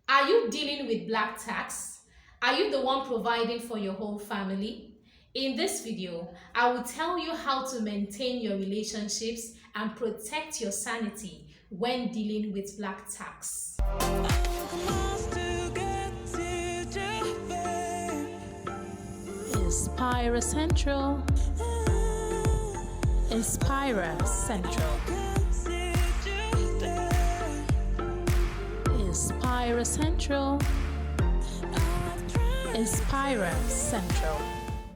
Are you dealing with black tax? Are you the one providing for your whole family? In this video, I will tell you how to maintain your relationships and protect your sanity when dealing with black tax. Inspira Central. Inspira Central. Inspira Central. Inspira Central.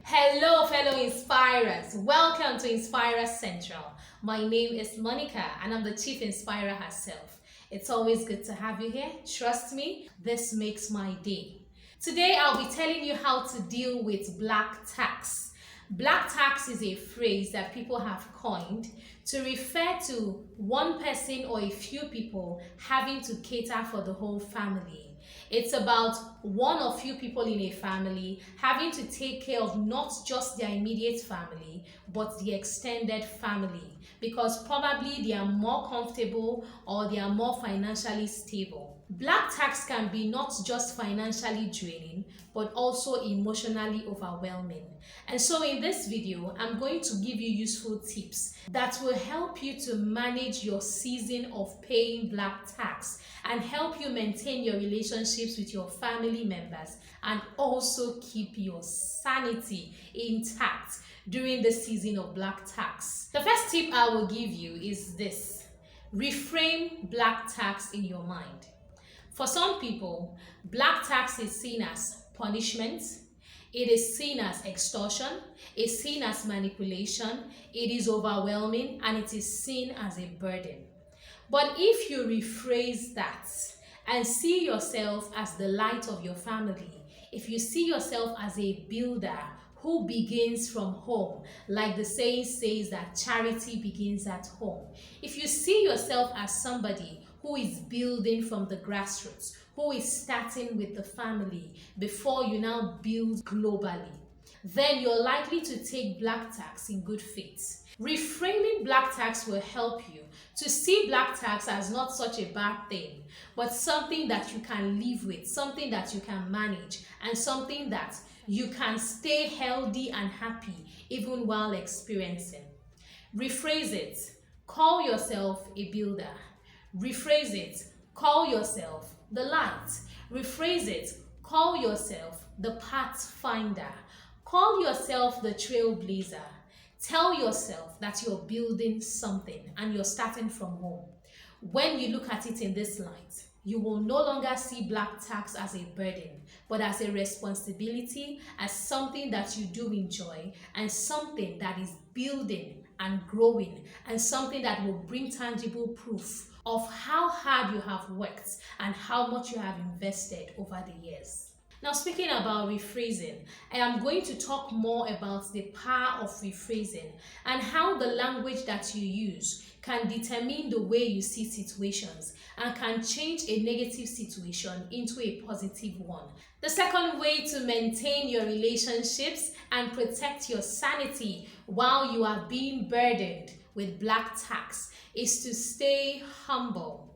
Hello, fellow Inspirers. Welcome to Inspira Central. My name is Monica and I'm the Chief Inspirer herself. It's always good to have you here. Trust me, this makes my day. Today, I'll be telling you how to deal with black tax. Black tax is a phrase that people have coined to refer to one person or a few people having to cater for the whole family. It's about one or few people in a family having to take care of not just their immediate family, but the extended family, because probably they are more comfortable or they are more financially stable. Black tax can be not just financially draining, but also emotionally overwhelming. And so in this video, I'm going to give you useful tips that will help you to manage your season of paying black tax and help you maintain your relationships with your family members and also keep your sanity intact during the season of black tax. The first tip I will give you is this: reframe black tax in your mind. For some people, black tax is seen as punishment, it is seen as extortion, it's seen as manipulation, it is overwhelming, and it is seen as a burden. But if you rephrase that and see yourself as the light of your family, if you see yourself as a builder who begins from home, like the saying says that charity begins at home, if you see yourself as somebody who is building from the grassroots, who is starting with the family before you now build globally, then you're likely to take black tax in good faith. Reframing black tax will help you to see black tax as not such a bad thing, but something that you can live with, something that you can manage, and something that you can stay healthy and happy even while experiencing. Rephrase it. Call yourself a builder. Rephrase it. Call yourself the light. Rephrase it. Call yourself the pathfinder. Call yourself the trailblazer. Tell yourself that you're building something and you're starting from home. When you look at it in this light, you will no longer see black tax as a burden, but as a responsibility, as something that you do enjoy, and something that is building and growing, and something that will bring tangible proof of how hard you have worked and how much you have invested over the years. Now, speaking about rephrasing, I am going to talk more about the power of rephrasing and how the language that you use can determine the way you see situations and can change a negative situation into a positive one. The second way to maintain your relationships and protect your sanity while you are being burdened with black tax is to stay humble.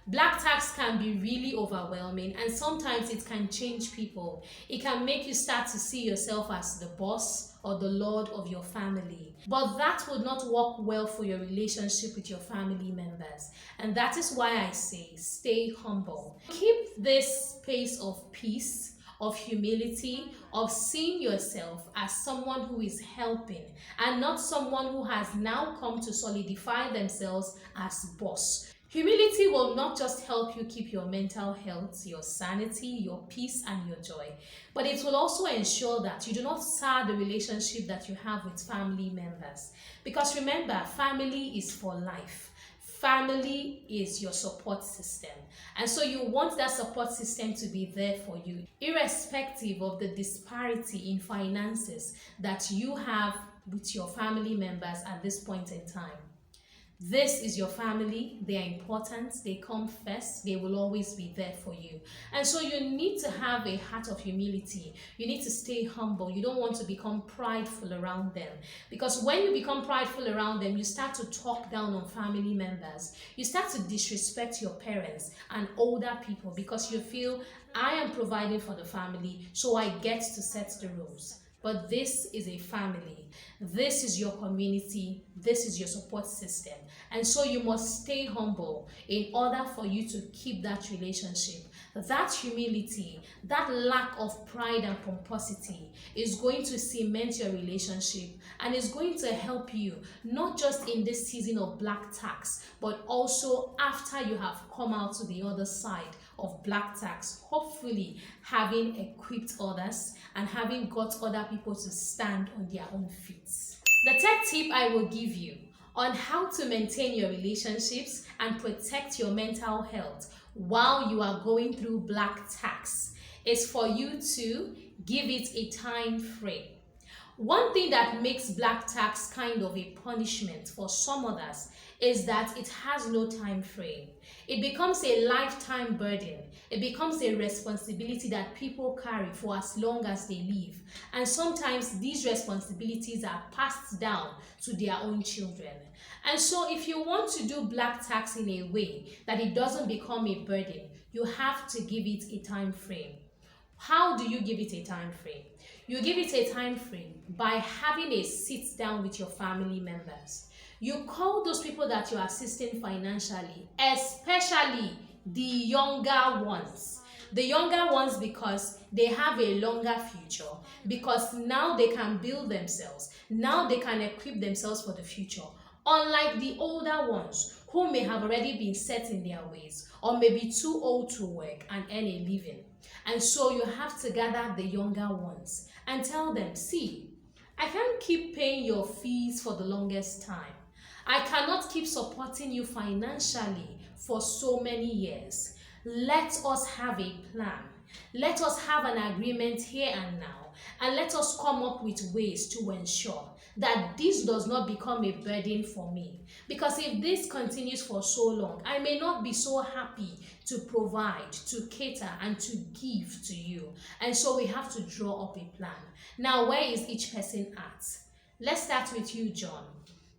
Black tax can be really overwhelming, and sometimes it can change people. It can make you start to see yourself as the boss or the lord of your family. But that would not work well for your relationship with your family members. And that is why I say stay humble. Keep this space of peace, of humility, of seeing yourself as someone who is helping and not someone who has now come to solidify themselves as boss. Humility will not just help you keep your mental health, your sanity, your peace, and your joy, but it will also ensure that you do not sour the relationship that you have with family members. Because remember, family is for life. Family is your support system. And so you want that support system to be there for you, irrespective of the disparity in finances that you have with your family members at this point in time. This is your family. They are important. They come first. They will always be there for you. And so you need to have a heart of humility. You need to stay humble. You don't want to become prideful around them. Because when you become prideful around them, you start to talk down on family members. You start to disrespect your parents and older people because you feel, I am providing for the family, so I get to set the rules. But this is a family. This is your community. This is your support system. And so you must stay humble in order for you to keep that relationship. That humility, that lack of pride and pomposity is going to cement your relationship and is going to help you not just in this season of black tax, but also after you have come out to the other side of black tax, hopefully having equipped others and having got other people to stand on their own feet. The tech tip I will give you on how to maintain your relationships and protect your mental health while you are going through black tax is for you to give it a time frame. One thing that makes black tax kind of a punishment for some others is that it has no time frame. It becomes a lifetime burden. It becomes a responsibility that people carry for as long as they live. And sometimes these responsibilities are passed down to their own children. And so if you want to do black tax in a way that it doesn't become a burden, you have to give it a time frame. How do you give it a time frame? You give it a time frame by having a sit down with your family members. You call those people that you're assisting financially, especially the younger ones. The younger ones because they have a longer future, because now they can build themselves, now they can equip themselves for the future. Unlike the older ones who may have already been set in their ways or may be too old to work and earn a living. And so you have to gather the younger ones and tell them, see, I can't keep paying your fees for the longest time. I cannot keep supporting you financially for so many years. Let us have a plan. Let us have an agreement here and now. And let us come up with ways to ensure that this does not become a burden for me. Because if this continues for so long, I may not be so happy to provide, to cater, and to give to you. And so we have to draw up a plan. Now, where is each person at? Let's start with you, John.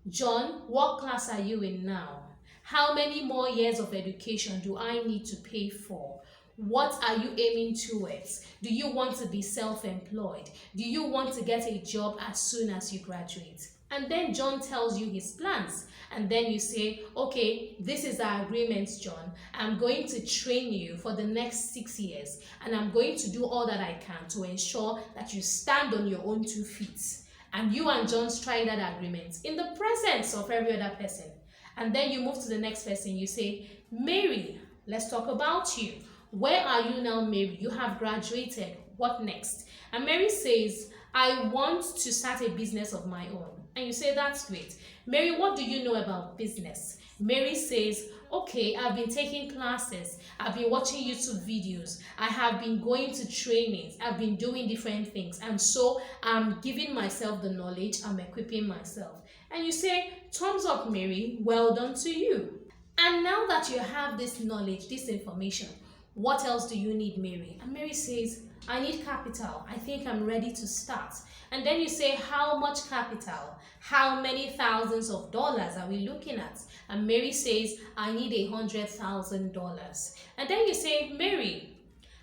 John, what class are you in now? How many more years of education do I need to pay for? What are you aiming towards? Do you want to be self-employed? Do you want to get a job as soon as you graduate? And then John tells you his plans. And then you say, okay, this is our agreement, John. I'm going to train you for the next 6 years. And I'm going to do all that I can to ensure that you stand on your own 2 feet. And you and John strike that agreement in the presence of every other person. And then you move to the next person. You say, Mary, let's talk about you. Where are you now, Mary? You have graduated. What next? And Mary says, I want to start a business of my own. And you say, that's great. Mary, what do you know about business? Mary says, okay, I've been taking classes. I've been watching YouTube videos. I have been going to trainings. I've been doing different things. And so I'm giving myself the knowledge. I'm equipping myself. And you say, thumbs up, Mary. Well done to you. And now that you have this knowledge, this information, what else do you need, Mary? And Mary says, I need capital. I think I'm ready to start. And then you say, how much capital? How many thousands of dollars are we looking at? And Mary says, I need $100,000. And then you say, Mary,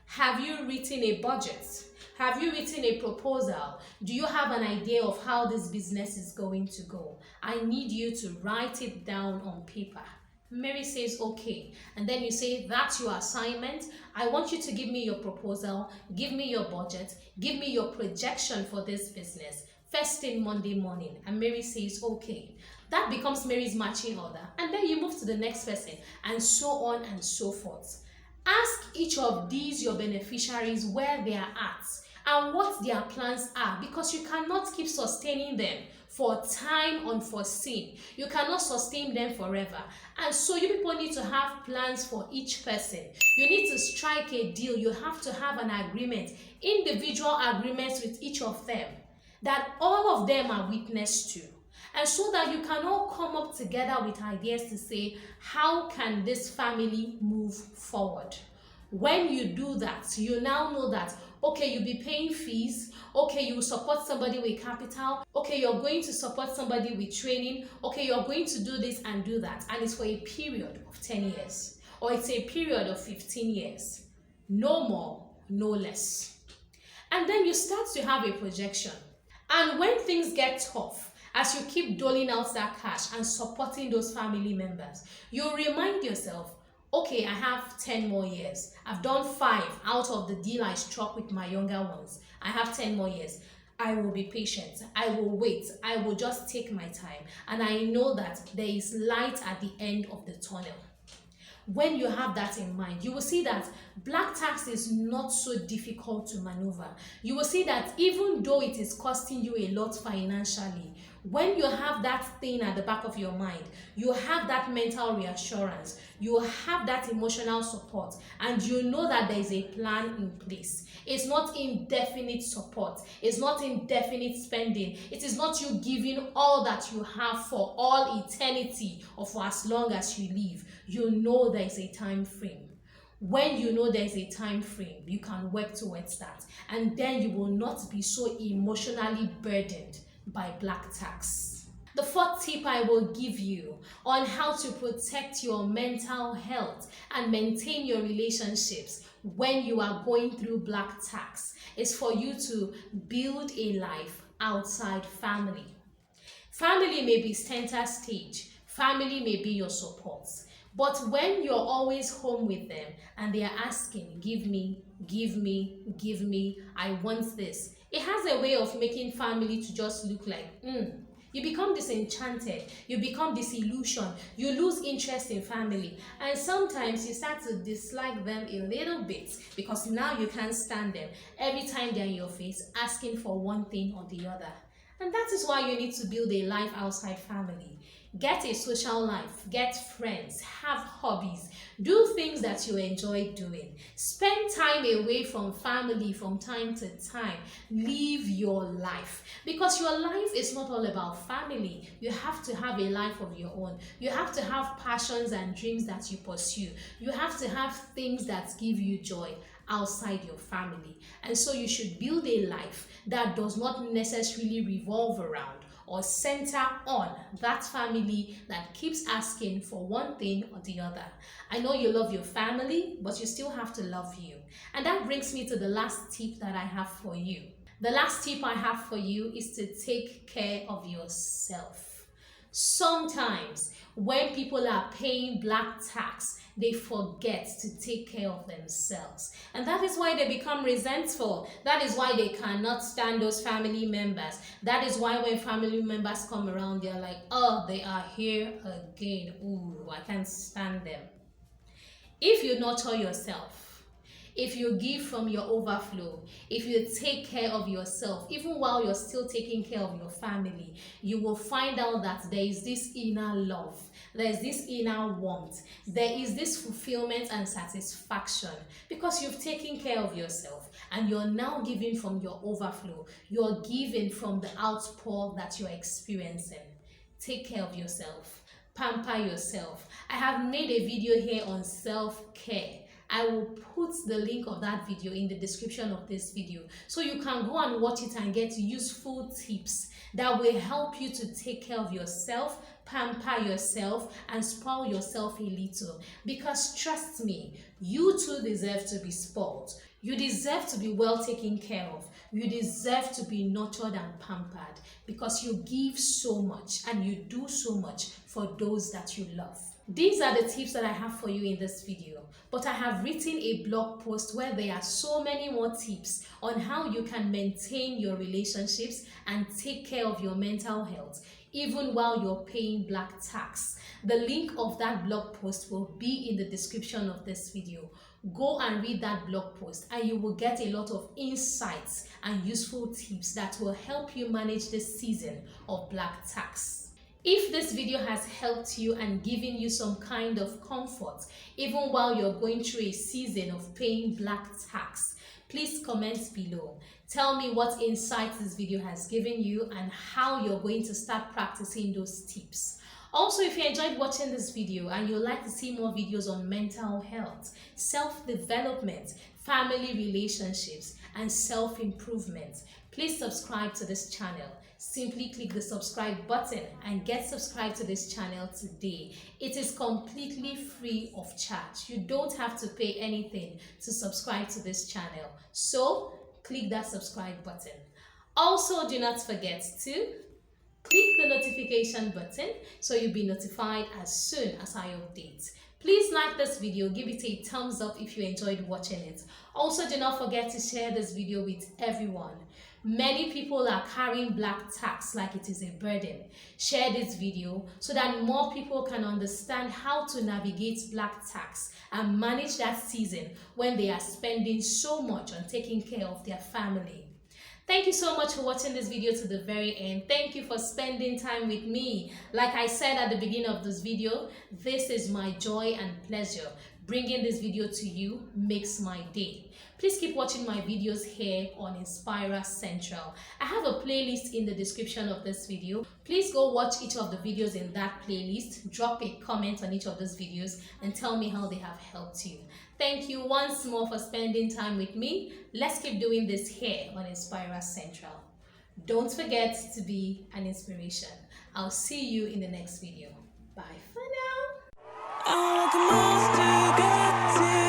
have you written a budget? Have you written a proposal? Do you have an idea of how this business is going to go? I need you to write it down on paper. Mary says, okay. And then you say, that's your assignment. I want you to give me your proposal, give me your budget, give me your projection for this business. First thing Monday morning. And Mary says, okay. That becomes Mary's marching order. And then you move to the next person, and so on and so forth. Ask each of these, your beneficiaries, where they are at and what their plans are, because you cannot keep sustaining them for time unforeseen. You cannot sustain them forever. And so you people need to have plans for each person. You need to strike a deal. You have to have an agreement, individual agreements with each of them that all of them are witness to. and so that you can all come up together with ideas to say, how can this family move forward? When you do that, you now know that, okay, you'll be paying fees, okay, you support somebody with capital, okay, you're going to support somebody with training, okay, you're going to do this and do that, and it's for a period of 10 years, or it's a period of 15 years. No more, no less. And then you start to have a projection. And when things get tough, as you keep doling out that cash and supporting those family members, you remind yourself, okay, I have 10 more years. I've done 5 out of the deal I struck with my younger ones. I have 10 more years. I will be patient. I will wait. I will just take my time. And I know that there is light at the end of the tunnel. When you have that in mind, you will see that black tax is not so difficult to maneuver. You will see that even though it is costing you a lot financially, when you have that thing at the back of your mind, you have that mental reassurance, you have that emotional support, and you know that there is a plan in place. It's not indefinite support. It's not indefinite spending. It is not you giving all that you have for all eternity or for as long as you live. You know there is a time frame. When you know there is a time frame, you can work towards that, and then you will not be so emotionally burdened by black tax. The 4th tip I will give you on how to protect your mental health and maintain your relationships when you are going through black tax is for you to build a life outside family. Family may be center stage, family may be your support. But when you're always home with them and they are asking, give me, give me, give me, I want this, it has a way of making family to just look like, You become disenchanted, you become disillusioned, you lose interest in family, and sometimes you start to dislike them a little bit because now you can't stand them every time they're in your face asking for one thing or the other. And that is why you need to build a life outside family. Get a social life, get friends, have hobbies, do things that you enjoy doing. Spend time away from family from time to time. Live your life, because your life is not all about family. You have to have a life of your own. You have to have passions and dreams that you pursue. You have to have things that give you joy outside your family. And so you should build a life that does not necessarily revolve around or center on that family that keeps asking for one thing or the other. I know you love your family, but you still have to love you. And that brings me to the last tip that I have for you. The last tip I have for you is to take care of yourself. Sometimes when people are paying black tax, they forget to take care of themselves. And that is why they become resentful. That is why they cannot stand those family members. That is why when family members come around, they're like, oh, they are here again. Ooh, I can't stand them. If you nurture yourself, if you give from your overflow, if you take care of yourself, even while you're still taking care of your family, you will find out that there is this inner love, there is this inner warmth, there is this fulfillment and satisfaction because you've taken care of yourself and you're now giving from your overflow. You're giving from the outpour that you're experiencing. Take care of yourself. Pamper yourself. I have made a video here on self-care. I will put the link of that video in the description of this video so you can go and watch it and get useful tips that will help you to take care of yourself, pamper yourself, and spoil yourself a little. Because trust me, you too deserve to be spoiled. You deserve to be well taken care of. You deserve to be nurtured and pampered because you give so much and you do so much for those that you love. These are the tips that I have for you in this video, but I have written a blog post where there are so many more tips on how you can maintain your relationships and take care of your mental health even while you're paying black tax. The link of that blog post will be in the description of this video. Go and read that blog post and you will get a lot of insights and useful tips that will help you manage this season of black tax. If this video has helped you and given you some kind of comfort, even while you're going through a season of paying black tax, please comment below. Tell me what insights this video has given you and how you're going to start practicing those tips. Also, if you enjoyed watching this video and you'd like to see more videos on mental health, self-development, family relationships, and self-improvement, please subscribe to this channel. Simply click the subscribe button and get subscribed to this channel today. It is completely free of charge. You don't have to pay anything to subscribe to this channel. So click that subscribe button. Also, do not forget to click the notification button so you'll be notified as soon as I update. Please like this video, give it a thumbs up if you enjoyed watching it. Also, do not forget to share this video with everyone. Many people are carrying black tax like it is a burden. Share this video so that more people can understand how to navigate black tax and manage that season when they are spending so much on taking care of their family. Thank you so much for watching this video to the very end. Thank you for spending time with me. Like I said at the beginning of this video, this is my joy and pleasure. Bringing this video to you makes my day. Please keep watching my videos here on Inspira Central. I have a playlist in the description of this video. Please go watch each of the videos in that playlist. Drop a comment on each of those videos and tell me how they have helped you. Thank you once more for spending time with me. Let's keep doing this here on Inspira Central. Don't forget to be an inspiration. I'll see you in the next video. Bye for now.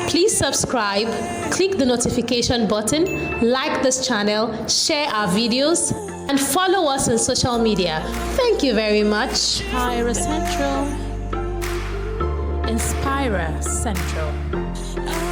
Please subscribe, click the notification button, like this channel, share our videos, and follow us on social media. Thank you very much. Inspira Central. Inspira Central.